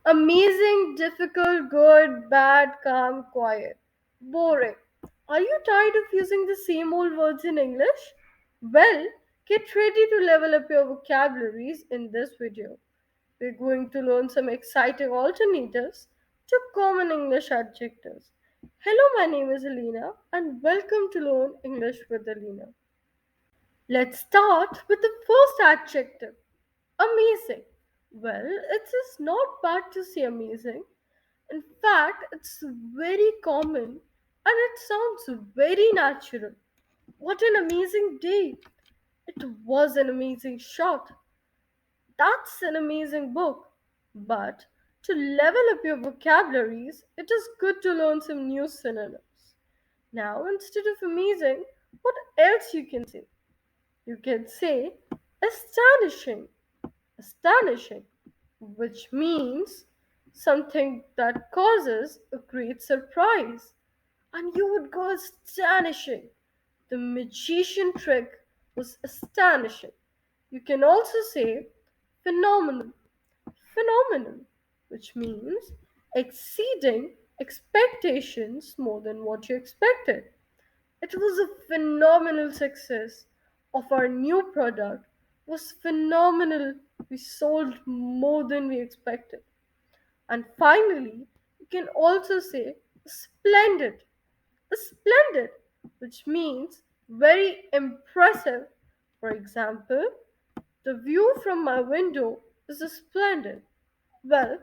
Amazing, difficult, good, bad, calm, quiet. Boring. Are you tired of using the same old words in English? Well, get ready to level up your vocabularies in this video. We're going to learn some exciting alternatives to common English adjectives. Hello, my name is Aleena, and welcome to Learn English with Aleena. Let's start with the first adjective, amazing. Well, it's just not bad to say amazing. In fact, it's very common and it sounds very natural. What an amazing day! It was an amazing shot. That's an amazing book. But to level up your vocabularies, it is good to learn some new synonyms. Now, instead of amazing, what else you can say? You can say astonishing, astonishing, which means something that causes a great surprise. And you would go astonishing. The magician trick was astonishing. You can also say phenomenal, phenomenal, which means exceeding expectations more than what you expected. It was a phenomenal success of our new product was phenomenal. We sold more than we expected. And finally, you can also say splendid. Splendid, which means very impressive. For example, the view from my window is splendid. Well,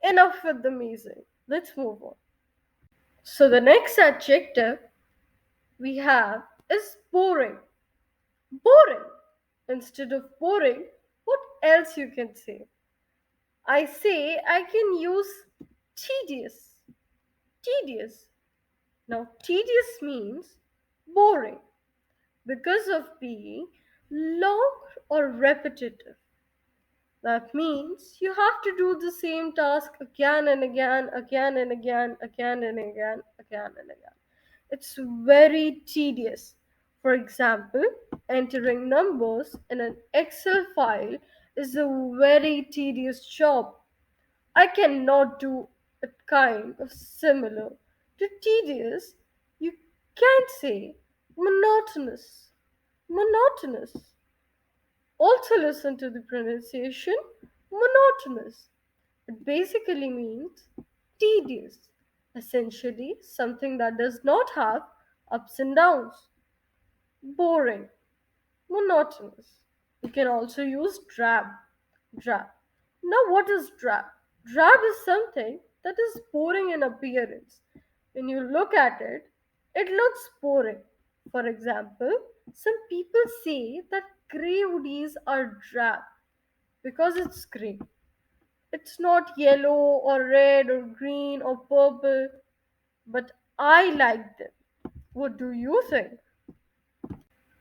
enough with the amazing. Let's move on. So the next adjective we have is boring. Boring. Instead of boring, what else you can say? I say I can use tedious. Tedious. Now, tedious means boring because of being long or repetitive. That means you have to do the same task again and again, again and again, again and again, again and again. It's very tedious. For example, entering numbers in an Excel file is a very tedious job. I cannot do a kind of similar to tedious. You can say monotonous. Monotonous. Also, listen to the pronunciation monotonous. It basically means tedious, essentially, something that does not have ups and downs. Boring, monotonous. You can also use drab. Drab. Now, what is drab? Drab is something that is boring in appearance. When you look at it, it looks boring. For example, some people say that grey hoodies are drab because it's grey. It's not yellow or red or green or purple, but I like them. What do you think?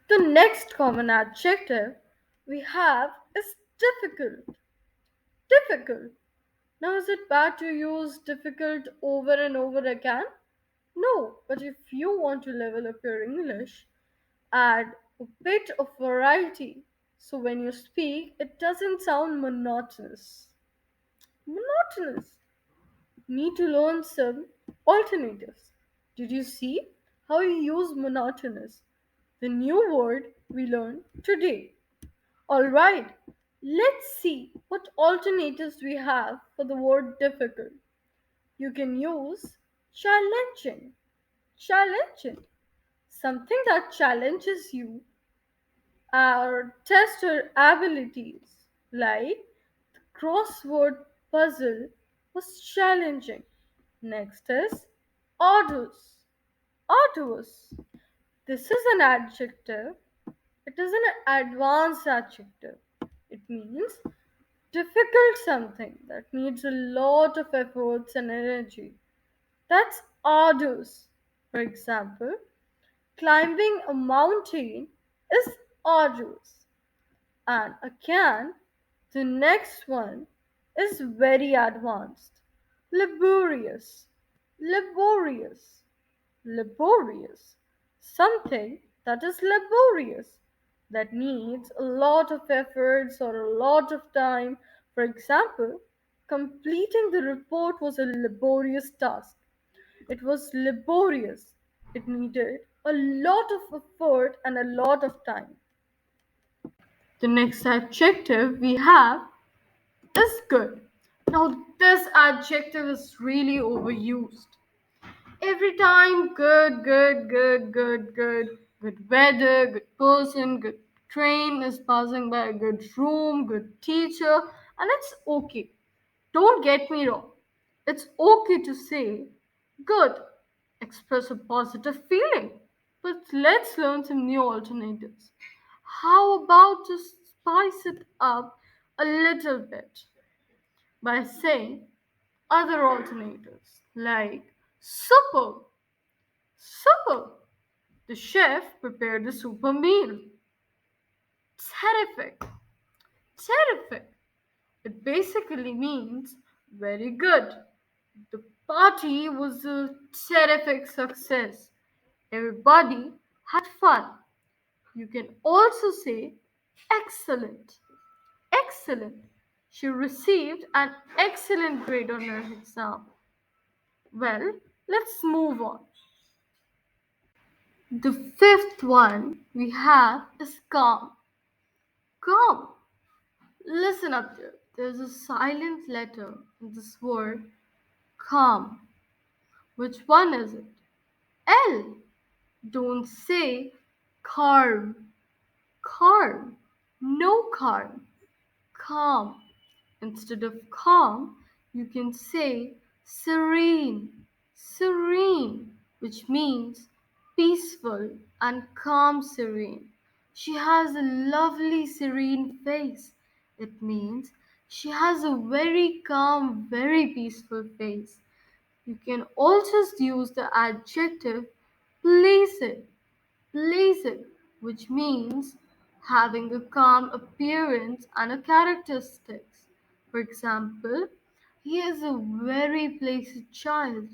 The next common adjective we have is difficult. Difficult. Now, is it bad to use difficult over and over again? No, but if you want to level up your English, add a bit of variety so when you speak, it doesn't sound monotonous. Monotonous. Need to learn some alternatives. Did you see how you use monotonous? The new word we learned today. Alright, let's see what alternatives we have for the word difficult. You can use challenging. Challenging. Something that challenges you or test your abilities. Like the crossword puzzle was challenging. Next is arduous. Arduous. This is an adjective. It is an advanced adjective. It means difficult something that needs a lot of efforts and energy. That's arduous. For example, climbing a mountain is arduous. And again, the next one is very advanced. Laborious. Laborious. Laborious. Something that is laborious, that needs a lot of efforts or a lot of time. For example, completing the report was a laborious task. It was laborious. It needed a lot of effort and a lot of time. The next adjective we have is good. Now, this adjective is really overused. Every time, good, good, good, good, good, good weather, good person, good train is passing by, a good room, good teacher, and it's okay. Don't get me wrong. It's okay to say good, express a positive feeling, but let's learn some new alternatives. How about just spice it up a little bit by saying other alternatives like super, super. The chef prepared a super meal. Terrific, terrific. It basically means very good. The party was a terrific success. Everybody had fun. You can also say excellent. Excellent. She received an excellent grade on her exam. Well, let's move on. The fifth one we have is calm. Calm. Listen up there. There's a silent letter in this word calm. Which one is it? L. Don't say calm. Calm. No calm. Calm. Instead of calm, you can say serene. Serene, which means peaceful and calm serene. She has a lovely serene face. It means she has a very calm, very peaceful face. You can also use the adjective placid, placid, which means having a calm appearance and a characteristics. For example, he is a very placid child.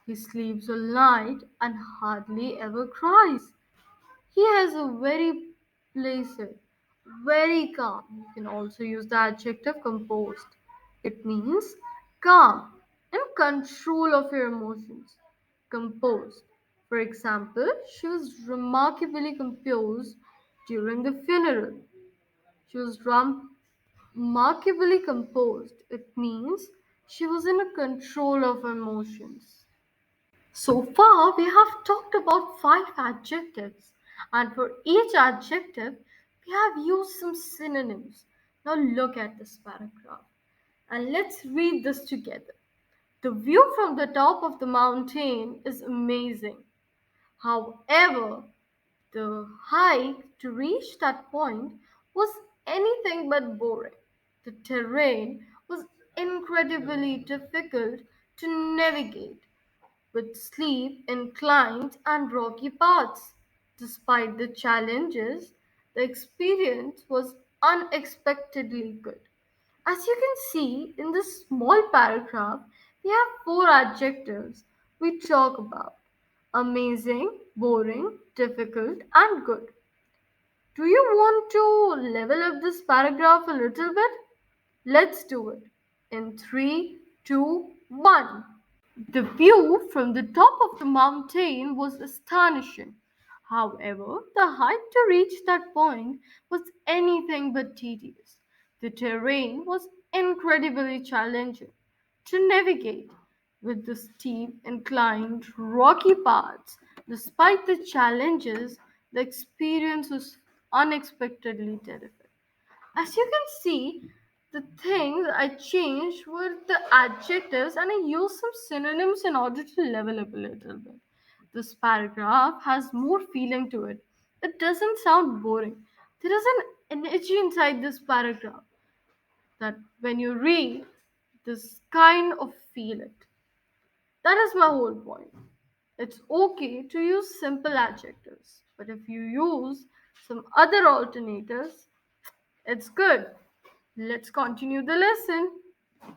He sleeps all night and hardly ever cries. He has a very placid, very calm. You can also use the adjective composed. It means calm and control of your emotions. Composed. For example, she was remarkably composed during the funeral. She was remarkably composed. It means she was in a control of her emotions. So far, we have talked about five adjectives, and for each adjective, we have used some synonyms. Now, look at this paragraph and let's read this together. The view from the top of the mountain is amazing. However, the hike to reach that point was anything but boring. The terrain was incredibly difficult to navigate with steep inclines and rocky paths. Despite the challenges, the experience was unexpectedly good. As you can see in this small paragraph, we have four adjectives we talk about: amazing, boring, difficult, and good. Do you want to level up this paragraph a little bit? Let's do it. In 3, 2, 1. The view from the top of the mountain was astonishing. However, the hike to reach that point was anything but tedious. The terrain was incredibly challenging to navigate with the steep, inclined, rocky paths. Despite the challenges, the experience was unexpectedly terrific. As you can see, the things I changed were the adjectives and I used some synonyms in order to level up a little bit. This paragraph has more feeling to it. It doesn't sound boring. There is an energy inside this paragraph that when you read, this kind of feel it. That is my whole point. It's okay to use simple adjectives, but if you use some other alternatives, it's good. Let's continue the lesson.